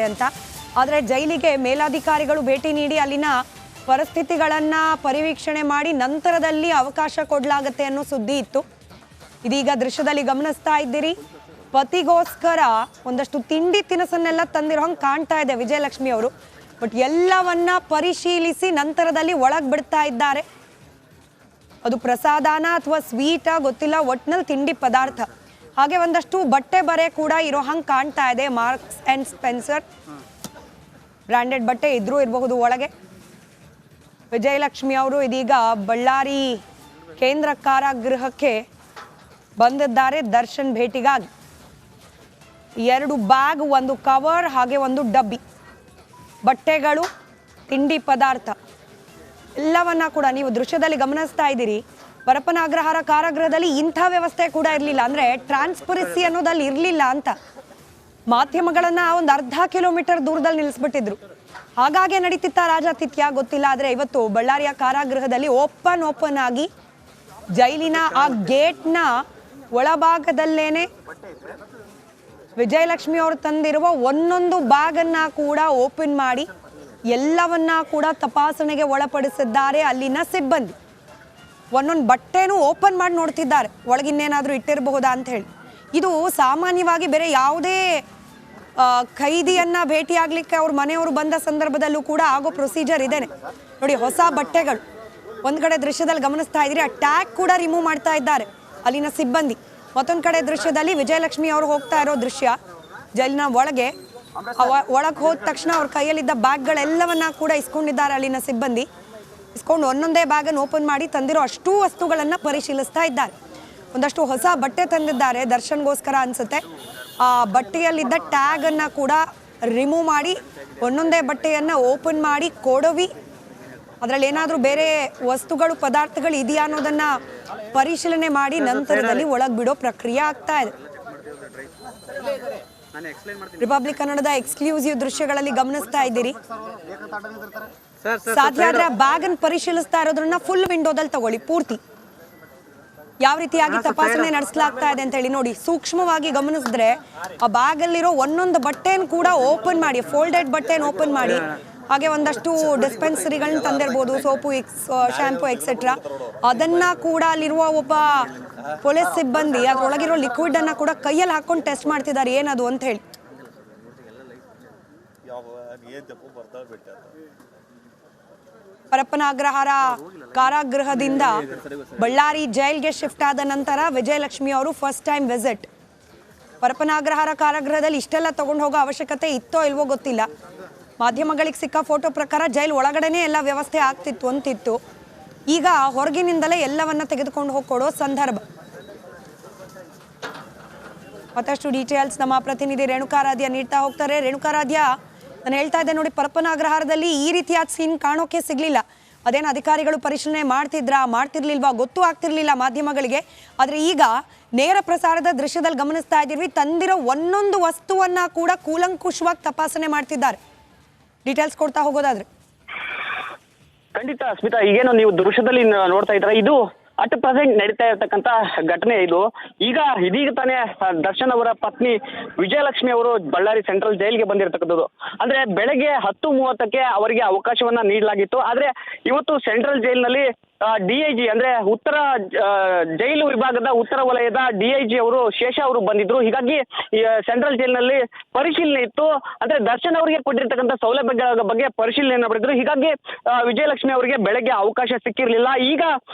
ಅಂತ. ಆದರೆ ಜೈಲಿಗೆ ಮೇಲಾಧಿಕಾರಿಗಳು ಭೇಟಿ ನೀಡಿ ಅಲ್ಲಿನ ಪರಿಸ್ಥಿತಿಗಳನ್ನು ಪರಿವೀಕ್ಷಣೆ ಮಾಡಿ ನಂತರದಲ್ಲಿ ಅವಕಾಶ ಕೊಡಲಾಗುತ್ತೆ ಅನ್ನೋ ಸುದ್ದಿ ಇತ್ತು. ಇದೀಗ ದೃಶ್ಯದಲ್ಲಿ ಗಮನಿಸ್ತಾ ಇದ್ದೀರಿ, ಪತಿಗೋಸ್ಕರ ಒಂದಷ್ಟು ತಿಂಡಿ ತಿನಿಸನ್ನೆಲ್ಲ ತಂದಿರೋ ಹಂಗೆ ಕಾಣ್ತಾ ಇದೆ ವಿಜಯಲಕ್ಷ್ಮಿ ಅವರು. ಬಟ್ ಎಲ್ಲವನ್ನ ಪರಿಶೀಲಿಸಿ ನಂತರದಲ್ಲಿ ಒಳಗೆ ಬಿಡ್ತಾ ಇದ್ದಾರೆ. ಅದು ಪ್ರಸಾದನ ಅಥವಾ ಸ್ವೀಟಾ ಗೊತ್ತಿಲ್ಲ, ಒಟ್ನಲ್ಲಿ ತಿಂಡಿ ಪದಾರ್ಥ. ಹಾಗೆ ಒಂದಷ್ಟು ಬಟ್ಟೆ ಬರೆ ಕೂಡ ಇರೋ ಹಂಗೆ ಕಾಣ್ತಾ ಇದೆ. ಮಾರ್ಕ್ಸ್ ಅಂಡ್ ಸ್ಪೆನ್ಸರ್ ಬ್ರ್ಯಾಂಡೆಡ್ ಬಟ್ಟೆ ಇದ್ರೂ ಇರಬಹುದು ಒಳಗೆ. ವಿಜಯಲಕ್ಷ್ಮಿ ಅವರು ಇದೀಗ ಬಳ್ಳಾರಿ ಕೇಂದ್ರ ಕಾರಾಗೃಹಕ್ಕೆ ಬಂದಿದ್ದಾರೆ ದರ್ಶನ್ ಭೇಟಿಗಾಗಿ. 2 ಬ್ಯಾಗ್, 1 ಕವರ್, ಹಾಗೆ 1 ಡಬ್ಬಿ ಬಟ್ಟೆಗಳು, ತಿಂಡಿ ಪದಾರ್ಥ ಎಲ್ಲವನ್ನ ಕೂಡ ನೀವು ದೃಶ್ಯದಲ್ಲಿ ಗಮನಿಸ್ತಾ ಇದ್ದೀರಿ. ಪರಪ್ಪನ ಅಗ್ರಹಾರ ಕಾರಾಗೃಹದಲ್ಲಿ ಇಂಥ ವ್ಯವಸ್ಥೆ ಕೂಡ ಇರಲಿಲ್ಲ, ಅಂದರೆ ಟ್ರಾನ್ಸ್ಪರೆನ್ಸಿ ಅನ್ನೋದಲ್ಲಿ ಇರಲಿಲ್ಲ ಅಂತ. ಮಾಧ್ಯಮಗಳನ್ನ ಒಂದು ಅರ್ಧ ಕಿಲೋಮೀಟರ್ ದೂರದಲ್ಲಿ ನಿಲ್ಲಿಸ್ಬಿಟ್ಟಿದ್ರು. ಹಾಗಾಗಿ ನಡೀತಿತ್ತ ರಾಜಾತಿಥ್ಯ ಗೊತ್ತಿಲ್ಲ. ಆದರೆ ಇವತ್ತು ಬಳ್ಳಾರಿಯ ಕಾರಾಗೃಹದಲ್ಲಿ ಓಪನ್ ಆಗಿ ಜೈಲಿನ ಆ ಗೇಟ್ನ ಒಳಭಾಗದಲ್ಲೇನೆ ವಿಜಯಲಕ್ಷ್ಮಿ ಅವರು ತಂದಿರುವ ಒಂದೊಂದು ಬ್ಯಾಗನ್ನ ಕೂಡ ಓಪನ್ ಮಾಡಿ ಎಲ್ಲವನ್ನ ಕೂಡ ತಪಾಸಣೆಗೆ ಒಳಪಡಿಸಿದ್ದಾರೆ ಅಲ್ಲಿನ ಸಿಬ್ಬಂದಿ. ಒಂದೊಂದು ಬಟ್ಟೆನೂ ಓಪನ್ ಮಾಡಿ ನೋಡ್ತಿದ್ದಾರೆ, ಒಳಗಿನ್ನೇನಾದರೂ ಇಟ್ಟಿರಬಹುದಾ ಅಂತ ಹೇಳಿ. ಇದು ಸಾಮಾನ್ಯವಾಗಿ ಬೇರೆ ಯಾವುದೇ ಖೈದಿಯನ್ನ ಭೇಟಿಯಾಗಲಿಕ್ಕೆ ಅವ್ರ ಮನೆಯವರು ಬಂದ ಸಂದರ್ಭದಲ್ಲೂ ಕೂಡ ಆಗೋ ಪ್ರೊಸೀಜರ್ ಇದೇನೆ. ನೋಡಿ, ಹೊಸ ಬಟ್ಟೆಗಳು ಒಂದು ಕಡೆ ದೃಶ್ಯದಲ್ಲಿ ಗಮನಿಸ್ತಾ ಇದ್ದೀರಿ. ಆ ಟ್ಯಾಗ್ ಕೂಡ ರಿಮೂವ್ ಮಾಡ್ತಾ ಇದ್ದಾರೆ ಅಲ್ಲಿನ ಸಿಬ್ಬಂದಿ. ಮತ್ತೊಂದು ಕಡೆ ದೃಶ್ಯದಲ್ಲಿ ವಿಜಯಲಕ್ಷ್ಮಿ ಅವರು ಹೋಗ್ತಾ ಇರೋ ದೃಶ್ಯ. ಜೈಲಿನ ಒಳಗೆ ಹೋದ ತಕ್ಷಣ ಅವ್ರ ಕೈಯಲ್ಲಿದ್ದ ಬ್ಯಾಗ್ಗಳೆಲ್ಲವನ್ನ ಕೂಡ ಇಸ್ಕೊಂಡಿದ್ದಾರೆ ಅಲ್ಲಿನ ಸಿಬ್ಬಂದಿ. ಇಸ್ಕೊಂಡು ಒಂದೊಂದೇ ಬ್ಯಾಗನ್ನು ಓಪನ್ ಮಾಡಿ ತಂದಿರೋ ಅಷ್ಟೂ ವಸ್ತುಗಳನ್ನು ಪರಿಶೀಲಿಸ್ತಾ ಇದ್ದಾರೆ. ಒಂದಷ್ಟು ಹೊಸ ಬಟ್ಟೆ ತಂದಿದ್ದಾರೆ ದರ್ಶನ್ಗೋಸ್ಕರ ಅನ್ಸುತ್ತೆ. ಆ ಬಟ್ಟೆಯಲ್ಲಿದ್ದ ಟ್ಯಾಗನ್ನು ಕೂಡ ರಿಮೂವ್ ಮಾಡಿ ಒಂದೊಂದೇ ಬಟ್ಟೆಯನ್ನು ಓಪನ್ ಮಾಡಿ ಕೊಡವಿ ಅದರಲ್ಲಿ ಏನಾದರೂ ಬೇರೆ ವಸ್ತುಗಳು ಪದಾರ್ಥಗಳು ಇದೆಯಾ ಅನ್ನೋದನ್ನ ಪರಿಶೀಲನೆ ಮಾಡಿ ನಂತರದಲ್ಲಿ ಒಳಗೆ ಬಿಡೋ ಪ್ರಕ್ರಿಯೆ ಆಗ್ತಾ ಇದೆ. ರಿಪಬ್ಲಿಕ್ ಕನ್ನಡದ ಎಕ್ಸ್ಕ್ಲೂಸಿವ್ ದೃಶ್ಯಗಳಲ್ಲಿ ಗಮನಿಸ್ತಾ ಇದ್ದೀರಿ. ಸಾಧ್ಯ ಆದ್ರೆ ಬ್ಯಾಗ್ ಅನ್ನು ಪರಿಶೀಲಿಸ್ತಾ ಇರೋದ್ರನ್ನ ಫುಲ್ ವಿಂಡೋದಲ್ಲಿ ತಗೊಳ್ಳಿ, ಪೂರ್ತಿ ಯಾವ ರೀತಿಯಾಗಿ ತಪಾಸಣೆ ನಡೆಸಲಾಗ್ತಾ ಇದೆ ಅಂತ ಹೇಳಿ ನೋಡಿ. ಸೂಕ್ಷ್ಮವಾಗಿ ಗಮನಿಸಿದ್ರೆ ಆ ಬ್ಯಾಗ್ ಅಲ್ಲಿರೋ ಒಂದೊಂದು ಬಟ್ಟೆಯನ್ನು ಕೂಡ ಓಪನ್ ಮಾಡಿ, ಫೋಲ್ಡೆಡ್ ಬಟ್ಟೆಯನ್ನು ಓಪನ್ ಮಾಡಿ, ಹಾಗೆ ಒಂದಷ್ಟು ಡಿಸ್ಪೆನ್ಸರಿಗಳನ್ನ ತಂದಿರ್ಬೋದು, ಸೋಪು, ಶಾಂಪು ಎಕ್ಸೆಟ್ರಾ. ಅದನ್ನ ಕೂಡ ಅಲ್ಲಿರುವ ಒಬ್ಬ ಪೊಲೀಸ್ ಸಿಬ್ಬಂದಿ ಅದರೊಳಗಿರೋ ಲಿಕ್ವಿಡ್ ಅನ್ನ ಕೂಡ ಕೈಯಲ್ಲಿ ಹಾಕೊಂಡು ಟೆಸ್ಟ್ ಮಾಡ್ತಿದ್ದಾರೆ ಏನದು ಅಂತ ಹೇಳಿ. ಪರಪ್ಪನ ಅಗ್ರಹಾರ ಕಾರಾಗೃಹದಿಂದ ಬಳ್ಳಾರಿ ಜೈಲ್ಗೆ ಶಿಫ್ಟ್ ಆದ ನಂತರ ವಿಜಯಲಕ್ಷ್ಮಿ ಅವರು first time visit. Parappana Agrahara ಕಾರಾಗೃಹದಲ್ಲಿ ಇಷ್ಟೆಲ್ಲ ತಗೊಂಡು ಹೋಗೋ ಅವಶ್ಯಕತೆ ಇತ್ತೋ ಇಲ್ವೋ ಗೊತ್ತಿಲ್ಲ. ಮಾಧ್ಯಮಗಳಿಗೆ ಸಿಕ್ಕ ಫೋಟೋ ಪ್ರಕಾರ ಜೈಲ್ ಒಳಗಡೆನೆ ಎಲ್ಲ ವ್ಯವಸ್ಥೆ ಆಗ್ತಿತ್ತು ಅಂತಿತ್ತು. ಈಗ ಹೊರಗಿನಿಂದಲೇ ಎಲ್ಲವನ್ನ ತೆಗೆದುಕೊಂಡು ಹೋಗ್ಕೊಡೋ ಸಂದರ್ಭ. ಮತ್ತಷ್ಟು ಡೀಟೇಲ್ಸ್ ನಮ್ಮ ಪ್ರತಿನಿಧಿ ರೇಣುಕಾರಾಧ್ಯ ನೀಡ್ತಾ ಹೋಗ್ತಾರೆ. ರೇಣುಕಾರಾಧ್ಯ, ನಾನು ಹೇಳ್ತಾ ಇದ್ದೆ ನೋಡಿ, ಪರಪ್ಪನ ಅಗ್ರಹಾರದಲ್ಲಿ ಈ ರೀತಿಯಾದ ಸೀನ್ ಕಾಣೋಕೆ ಸಿಗ್ಲಿಲ್ಲ. ಅದೇನು ಅಧಿಕಾರಿಗಳು ಪರಿಶೀಲನೆ ಮಾಡ್ತಿರ್ಲಿಲ್ವಾ ಗೊತ್ತೂ ಆಗ್ತಿರ್ಲಿಲ್ಲ ಮಾಧ್ಯಮಗಳಿಗೆ. ಆದರೆ ಈಗ ನೇರ ಪ್ರಸಾರದ ದೃಶ್ಯದಲ್ಲಿ ಗಮನಿಸ್ತಾ ಇದ್ದೀವಿ, ತಂದಿರೋ ಒಂದೊಂದು ವಸ್ತುವನ್ನ ಕೂಡ ಕೂಲಂಕುಷವಾಗಿ ತಪಾಸಣೆ ಮಾಡ್ತಿದ್ದಾರೆ. ಡೀಟೇಲ್ಸ್ ಕೊಡ್ತಾ ಹೋಗೋದಾದ್ರೆ. ಖಂಡಿತ ಸ್ಮಿತಾ, ಈಗೇನು ನೀವು ದೃಶ್ಯದಲ್ಲಿ ನೋಡ್ತಾ ಇದ್ದೀರಾ, ಇದು ಅಟ್ ಪ್ರೆಸೆಂಟ್ ನಡೀತಾ ಇರತಕ್ಕಂತ ಘಟನೆ ಇದು. ಇದೀಗ ತಾನೇ ದರ್ಶನ್ ಅವರ ಪತ್ನಿ ವಿಜಯಲಕ್ಷ್ಮಿ ಅವರು ಬಳ್ಳಾರಿ ಸೆಂಟ್ರಲ್ ಜೈಲ್ಗೆ ಬಂದಿರತಕ್ಕಂಥದ್ದು. ಅಂದ್ರೆ ಬೆಳಗ್ಗೆ 10:30ಕ್ಕೆ ಅವರಿಗೆ ಅವಕಾಶವನ್ನ ನೀಡಲಾಗಿತ್ತು. ಆದ್ರೆ ಇವತ್ತು ಸೆಂಟ್ರಲ್ ಜೈಲಿನಲ್ಲಿ DIG ಅಂದ್ರೆ ಉತ್ತರ ಜೈಲು ವಿಭಾಗದ ಉತ್ತರ ವಲಯದ DIG ಅವರು ಶೇಷ ಅವರು ಬಂದಿದ್ರು. ಹೀಗಾಗಿ ಸೆಂಟ್ರಲ್ ಜೈಲಿನಲ್ಲಿ ಪರಿಶೀಲನೆ ಇತ್ತು. ಅಂದ್ರೆ ದರ್ಶನ್ ಅವರಿಗೆ ಕೊಟ್ಟಿರ್ತಕ್ಕಂಥ ಸೌಲಭ್ಯಗಳ ಬಗ್ಗೆ ಪರಿಶೀಲನೆ ಮಾಡಿದ್ರು. ಹೀಗಾಗಿ ವಿಜಯಲಕ್ಷ್ಮಿ ಅವರಿಗೆ ಬೆಳಗ್ಗೆ ಅವಕಾಶ ಸಿಕ್ಕಿರ್ಲಿಲ್ಲ. ಈಗ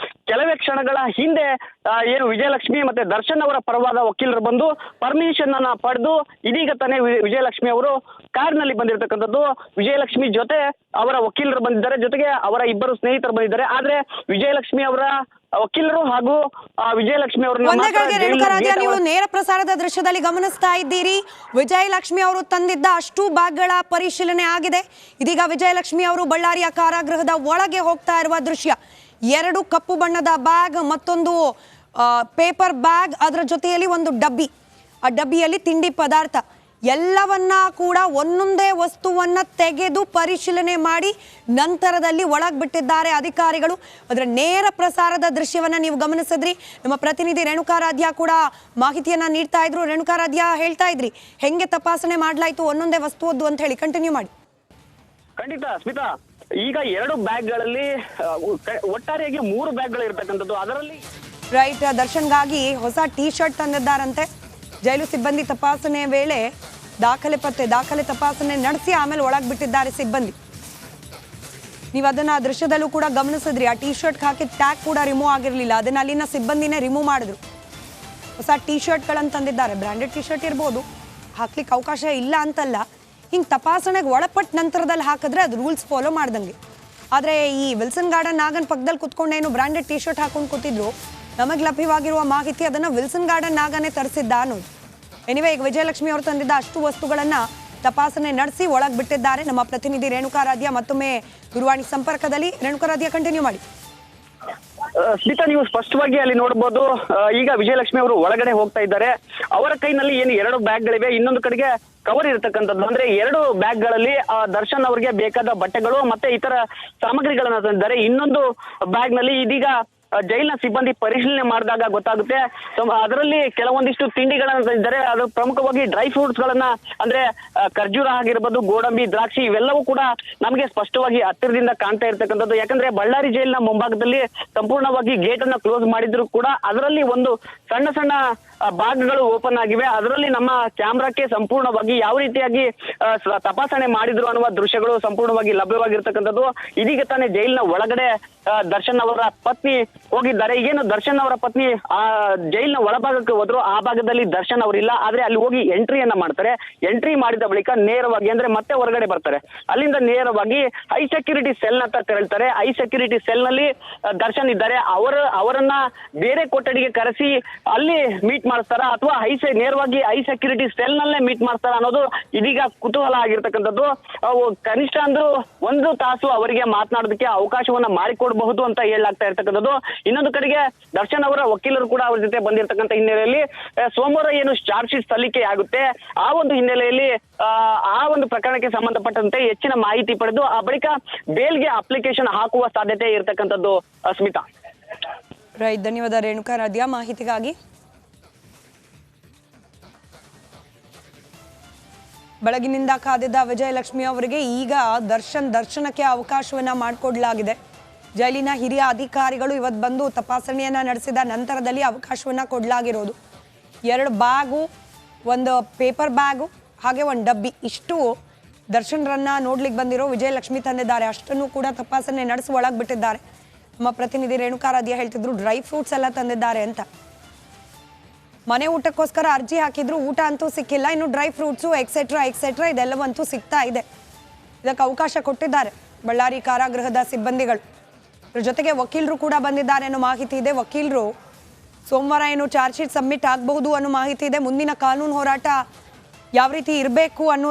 ಕೆಲವೇ ಕ್ಷಣಗಳ ಹಿಂದೆ ಏನು ವಿಜಯಲಕ್ಷ್ಮಿ ಮತ್ತೆ ದರ್ಶನ್ ಅವರ ಪರವಾದ ವಕೀಲರು ಬಂದು ಪರ್ಮಿಷನ್ ಅನ್ನ ಪಡೆದು ಇದೀಗ ತಾನೇ ವಿಜಯಲಕ್ಷ್ಮಿ ಅವರು ಕಾರ್ನಲ್ಲಿ ಬಂದಿರತಕ್ಕಂಥದ್ದು. ವಿಜಯಲಕ್ಷ್ಮಿ ಜೊತೆ ಅವರ ವಕೀಲರು ಬಂದಿದ್ದಾರೆ, ಜೊತೆಗೆ ಅವರ ಇಬ್ಬರು ಸ್ನೇಹಿತರು ಬಂದಿದ್ದಾರೆ. ಆದ್ರೆ ವಿಜಯಲಕ್ಷ್ಮಿ ಅವರ ವಕೀಲರು ಹಾಗೂ ವಿಜಯಲಕ್ಷ್ಮಿ ಅವರನ್ನ ನೀವು ನೇರ ಪ್ರಸಾರದ ದೃಶ್ಯದಲ್ಲಿ ಗಮನಿಸ್ತಾ ಇದ್ದೀರಿ. ವಿಜಯಲಕ್ಷ್ಮಿ ಅವರು ತಂದಿದ್ದ ಅಷ್ಟು ಬ್ಯಾಗ್ಗಳ ಪರಿಶೀಲನೆ ಆಗಿದೆ. ಇದೀಗ ವಿಜಯಲಕ್ಷ್ಮಿ ಅವರು ಬಳ್ಳಾರಿಯ ಕಾರಾಗೃಹದ ಒಳಗೆ ಹೋಗ್ತಾ ಇರುವ ದೃಶ್ಯ. 2 ಕಪ್ಪು ಬಣ್ಣದ ಬ್ಯಾಗ್, ಮತ್ತೊಂದು ಪೇಪರ್ ಬ್ಯಾಗ್, ಅದರ ಜೊತೆಯಲ್ಲಿ ಒಂದು ಡಬ್ಬಿ. ಆ ಡಬ್ಬಿಯಲ್ಲಿ ತಿಂಡಿ ಪದಾರ್ಥ ಎಲ್ಲವನ್ನ ಕೂಡ ಒಂದೊಂದೇ ವಸ್ತುವನ್ನ ತೆಗೆದು ಪರಿಶೀಲನೆ ಮಾಡಿ ನಂತರದಲ್ಲಿ ಒಳಗೆ ಬಿಟ್ಟಿದ್ದಾರೆ ಅಧಿಕಾರಿಗಳು. ಅದರ ನೇರ ಪ್ರಸಾರದ ದೃಶ್ಯವನ್ನ ನೀವು ಗಮನಿಸಿದ್ರಿ. ನಮ್ಮ ಪ್ರತಿನಿಧಿ ರೇಣುಕಾರಾಧ್ಯ ಕೂಡ ಮಾಹಿತಿಯನ್ನ ನೀಡ್ತಾ ಇದ್ರು. ರೇಣುಕಾರಾಧ್ಯ, ಹೇಳ್ತಾ ಇದ್ರಿ ಹೆಂಗೆ ತಪಾಸಣೆ ಮಾಡಲಾಯಿತು ಒಂದೊಂದೇ ವಸ್ತುವದ್ದು ಅಂತ ಹೇಳಿ, ಕಂಟಿನ್ಯೂ ಮಾಡಿ. ಖಂಡಿತ ಸ್ಮಿತಾ, ಈಗ 2 ಬ್ಯಾಗ್ಗಳಲ್ಲಿ ಒಟ್ಟಾರೆಯಾಗಿ 3 ಬ್ಯಾಗ್ಗಳು ಇರತಕ್ಕಂಥದ್ದು. ಅದರಲ್ಲಿ ರೈಟ್, ದರ್ಶನ್ಗಾಗಿ ಹೊಸ ಟೀ ಶರ್ಟ್ ತಂದಿದ್ದಾರಂತೆ. ಜೈಲು ಸಿಬ್ಬಂದಿ ತಪಾಸಣೆ ವೇಳೆ ದಾಖಲೆ ತಪಾಸಣೆ ನಡೆಸಿ ಆಮೇಲೆ ಒಳಗೆ ಬಿಟ್ಟಿದ್ದಾರೆ ಸಿಬ್ಬಂದಿ. ನೀವು ಅದನ್ನ ದೃಶ್ಯದಲ್ಲೂ ಕೂಡ ಗಮನಿಸಿದ್ರಿ. ಆ ಟೀ ಶರ್ಟ್ ಹಾಕಿದ ಟ್ಯಾಗ್ ಕೂಡ ರಿಮೂವ್ ಆಗಿರಲಿಲ್ಲ. ಅದನ್ನ ಅಲ್ಲಿನ ಸಿಬ್ಬಂದಿನೇ ರಿಮೂವ್ ಮಾಡಿದ್ರು. ಹೊಸ ಟೀ ಶರ್ಟ್ಗಳನ್ನು ತಂದಿದ್ದಾರೆ. ಬ್ರ್ಯಾಂಡೆಡ್ ಟೀ ಶರ್ಟ್ ಇರ್ಬೋದು, ಹಾಕ್ಲಿಕ್ಕೆ ಅವಕಾಶ ಇಲ್ಲ ಅಂತಲ್ಲ. ಹಿಂಗೆ ತಪಾಸಣೆಗೆ ಒಳಪಟ್ಟ ನಂತರದಲ್ಲಿ ಹಾಕಿದ್ರೆ ಅದು ರೂಲ್ಸ್ ಫಾಲೋ ಮಾಡ್ದಂಗೆ. ಆದರೆ ಈ ವಿಲ್ಸನ್ ಗಾರ್ಡನ್ ನಾಗನ್ ಪಕ್ಕದಲ್ಲಿ ಕುತ್ಕೊಂಡೇನು ಬ್ರ್ಯಾಂಡೆಡ್ ಟೀ ಶರ್ಟ್ ಹಾಕೊಂಡು ಕೂತಿದ್ರು. ನಮಗೆ ಲಭ್ಯವಾಗಿರುವ ಮಾಹಿತಿ ಅದನ್ನು ವಿಲ್ಸನ್ ಗಾರ್ಡನ್ ನಾಗನೇ ತರಿಸಿದ್ದ ಅನ್ನೋದು. ಎನಿವೆ, ಈಗ ವಿಜಯಲಕ್ಷ್ಮಿ ಅವರು ತಂದಿದ್ದ ಅಷ್ಟು ವಸ್ತುಗಳನ್ನು ತಪಾಸಣೆ ನಡೆಸಿ ಒಳಗೆ ಬಿಟ್ಟಿದ್ದಾರೆ. ನಮ್ಮ ಪ್ರತಿನಿಧಿ ರೇಣುಕಾರಾಧ್ಯ ಮತ್ತೊಮ್ಮೆ ದೂರವಾಣಿ ಸಂಪರ್ಕದಲ್ಲಿ. ರೇಣುಕಾರಾಧ್ಯ, ಕಂಟಿನ್ಯೂ ಮಾಡಿ. ಸ್ಮಿತಾ, ನೀವು ಸ್ಪಷ್ಟವಾಗಿ ಅಲ್ಲಿ ನೋಡಬಹುದು. ಈಗ ವಿಜಯಲಕ್ಷ್ಮಿ ಅವರು ಒಳಗಡೆ ಹೋಗ್ತಾ ಇದ್ದಾರೆ. ಅವರ ಕೈನಲ್ಲಿ ಏನು 2 ಬ್ಯಾಗ್ಗಳಿವೆ, ಇನ್ನೊಂದು ಕಡೆಗೆ ಕವರ್ ಇರತಕ್ಕಂಥದ್ದು. ಅಂದ್ರೆ 2 ಬ್ಯಾಗ್ಗಳಲ್ಲಿ ದರ್ಶನ್ ಅವರಿಗೆ ಬೇಕಾದ ಬಟ್ಟೆಗಳು ಮತ್ತೆ ಇತರ ಸಾಮಗ್ರಿಗಳನ್ನ ತಂದಿದ್ದಾರೆ. ಇನ್ನೊಂದು ಬ್ಯಾಗ್ ನಲ್ಲಿ ಇದೀಗ ಜೈಲಿನ ಸಿಬ್ಬಂದಿ ಪರಿಶೀಲನೆ ಮಾಡಿದಾಗ ಗೊತ್ತಾಗುತ್ತೆ. ಅದರಲ್ಲಿ ಕೆಲವೊಂದಿಷ್ಟು ತಿಂಡಿಗಳನ್ನ ತಂದಿದ್ದಾರೆ. ಅದು ಪ್ರಮುಖವಾಗಿ ಡ್ರೈ ಫ್ರೂಟ್ಸ್ ಗಳನ್ನ, ಅಂದ್ರೆ ಖರ್ಜೂರ ಆಗಿರ್ಬೋದು, ಗೋಡಂಬಿ, ದ್ರಾಕ್ಷಿ, ಇವೆಲ್ಲವೂ ಕೂಡ ನಮಗೆ ಸ್ಪಷ್ಟವಾಗಿ ಹತ್ತಿರದಿಂದ ಕಾಣ್ತಾ ಇರ್ತಕ್ಕಂಥದ್ದು. ಯಾಕಂದ್ರೆ ಬಳ್ಳಾರಿ ಜೈಲಿನ ಮುಂಭಾಗದಲ್ಲಿ ಸಂಪೂರ್ಣವಾಗಿ ಗೇಟ್ ಅನ್ನ ಕ್ಲೋಸ್ ಮಾಡಿದ್ರು ಕೂಡ ಅದರಲ್ಲಿ ಒಂದು ಸಣ್ಣ ಸಣ್ಣ ಭಾಗಗಳು ಓಪನ್ ಆಗಿವೆ. ಅದರಲ್ಲಿ ನಮ್ಮ ಕ್ಯಾಮ್ರಾಕ್ಕೆ ಸಂಪೂರ್ಣವಾಗಿ ಯಾವ ರೀತಿಯಾಗಿ ತಪಾಸಣೆ ಮಾಡಿದ್ರು ಅನ್ನುವ ದೃಶ್ಯಗಳು ಸಂಪೂರ್ಣವಾಗಿ ಲಭ್ಯವಾಗಿರ್ತಕ್ಕಂಥದ್ದು. ಇದೀಗ ತಾನೇ ಜೈಲಿನ ಒಳಗಡೆ ದರ್ಶನ್ ಅವರ ಪತ್ನಿ ಹೋಗಿದ್ದಾರೆ. ಈಗೇನು ದರ್ಶನ್ ಅವರ ಪತ್ನಿ ಜೈಲಿನ ಒಳಭಾಗಕ್ಕೆ ಹೋದ್ರು, ಆ ಭಾಗದಲ್ಲಿ ದರ್ಶನ್ ಅವರಿಲ್ಲ. ಆದ್ರೆ ಅಲ್ಲಿ ಹೋಗಿ ಎಂಟ್ರಿಯನ್ನ ಮಾಡ್ತಾರೆ. ಎಂಟ್ರಿ ಮಾಡಿದ ಬಳಿಕ ನೇರವಾಗಿ, ಅಂದ್ರೆ ಮತ್ತೆ ಹೊರಗಡೆ ಬರ್ತಾರೆ. ಅಲ್ಲಿಂದ ನೇರವಾಗಿ ಹೈ ಸೆಕ್ಯೂರಿಟಿ ಸೆಲ್ ಅಂತ ತೆರಳ್ತಾರೆ. ಹೈ ಸೆಕ್ಯೂರಿಟಿ ಸೆಲ್ ನಲ್ಲಿ ದರ್ಶನ್ ಇದ್ದಾರೆ. ಅವರನ್ನ ಬೇರೆ ಕೊಠಡಿಗೆ ಕರೆಸಿ ಅಲ್ಲಿ ಮೀಟ್ ಮಾಡಿಸ್ತಾರ ಅಥವಾ ನೇರವಾಗಿ ಹೈ ಸೆಕ್ಯೂರಿಟಿ ಸೆಲ್ ನಲ್ಲೇ ಮೀಟ್ ಮಾಡ್ತಾರ ಅನ್ನೋದು ಇದೀಗ ಕುತೂಹಲ ಆಗಿರ್ತಕ್ಕಂಥದ್ದು. ಕನಿಷ್ಠ ಅಂದ್ರೂ 1 ತಾಸು ಅವರಿಗೆ ಮಾತನಾಡೋದಕ್ಕೆ ಅವಕಾಶವನ್ನ ಮಾಡಿಕೊಡಬಹುದು ಅಂತ ಹೇಳಲಾಗ್ತಾ ಇರ್ತಕ್ಕಂಥದ್ದು. ಇನ್ನೊಂದು ಕಡೆಗೆ ದರ್ಶನ್ ಅವರ ವಕೀಲರು ಕೂಡ ಅವರ ಜೊತೆ ಬಂದಿರತಕ್ಕಂಥ ಹಿನ್ನೆಲೆಯಲ್ಲಿ ಸೋಮವಾರ ಏನು ಚಾರ್ಜ್ ಶೀಟ್ ಸಲ್ಲಿಕೆ ಆಗುತ್ತೆ, ಆ ಒಂದು ಹಿನ್ನೆಲೆಯಲ್ಲಿ ಆ ಒಂದು ಪ್ರಕರಣಕ್ಕೆ ಸಂಬಂಧಪಟ್ಟಂತೆ ಹೆಚ್ಚಿನ ಮಾಹಿತಿ ಪಡೆದು ಆ ಬಳಿಕ ಬೇಲ್ಗೆ ಅಪ್ಲಿಕೇಶನ್ ಹಾಕುವ ಸಾಧ್ಯತೆ ಇರತಕ್ಕಂಥದ್ದು. ಸ್ಮಿತಾ, ರೈಟ್, ಧನ್ಯವಾದ ರೇಣುಕಾರಾಧ್ಯ ಮಾಹಿತಿಗಾಗಿ. ಬೆಳಗಿನಿಂದ ಕಾದಿದ್ದ ವಿಜಯಲಕ್ಷ್ಮಿ ಅವರಿಗೆ ಈಗ ದರ್ಶನಕ್ಕೆ ಅವಕಾಶವನ್ನ ಮಾಡಿಕೊಡಲಾಗಿದೆ. ಜೈಲಿನ ಹಿರಿಯ ಅಧಿಕಾರಿಗಳು ಇವತ್ತು ಬಂದು ತಪಾಸಣೆಯನ್ನ ನಡೆಸಿದ ನಂತರದಲ್ಲಿ ಅವಕಾಶವನ್ನ ಕೊಡಲಾಗಿರೋದು. 2 ಬ್ಯಾಗು, 1 ಪೇಪರ್ ಬ್ಯಾಗು, ಹಾಗೆ 1 ಡಬ್ಬಿ, ಇಷ್ಟು ದರ್ಶನ್ರನ್ನ ನೋಡ್ಲಿಕ್ಕೆ ಬಂದಿರೋ ವಿಜಯಲಕ್ಷ್ಮಿ ತಂದಿದ್ದಾರೆ. ಅಷ್ಟನ್ನು ಕೂಡ ತಪಾಸಣೆ ನಡೆಸಿ ಒಳಗೆ ಬಿಟ್ಟಿದ್ದಾರೆ. ನಮ್ಮ ಪ್ರತಿನಿಧಿ ರೇಣುಕಾರಾಧ್ಯ ಹೇಳ್ತಿದ್ರು ಡ್ರೈ ಫ್ರೂಟ್ಸ್ ಎಲ್ಲ ತಂದಿದ್ದಾರೆ ಅಂತ. ಮನೆ ಊಟಕ್ಕೋಸ್ಕರ ಅರ್ಜಿ ಹಾಕಿದ್ರು, ಊಟ ಅಂತೂ ಸಿಕ್ಕಿಲ್ಲ. ಇನ್ನು ಡ್ರೈ ಫ್ರೂಟ್ಸು ಎಕ್ಸೆಟ್ರಾ ಇದೆಲ್ಲವಂತೂ ಸಿಗ್ತಾ ಇದೆ. ಇದಕ್ಕೆ ಅವಕಾಶ ಕೊಟ್ಟಿದ್ದಾರೆ ಬಳ್ಳಾರಿ ಕಾರಾಗೃಹದ ಸಿಬ್ಬಂದಿಗಳು. ಇದ್ರ ಜೊತೆಗೆ ವಕೀಲರು ಕೂಡ ಬಂದಿದ್ದಾರೆ ಅನ್ನೋ ಮಾಹಿತಿ ಇದೆ. ವಕೀಲರು ಸೋಮವಾರ ಏನು ಚಾರ್ಜ್ ಶೀಟ್ ಸಬ್ಮಿಟ್ ಆಗಬಹುದು ಅನ್ನೋ ಮಾಹಿತಿ ಇದೆ. ಮುಂದಿನ ಕಾನೂನು ಹೋರಾಟ ಯಾವ ರೀತಿ ಇರಬೇಕು ಅನ್ನೋದು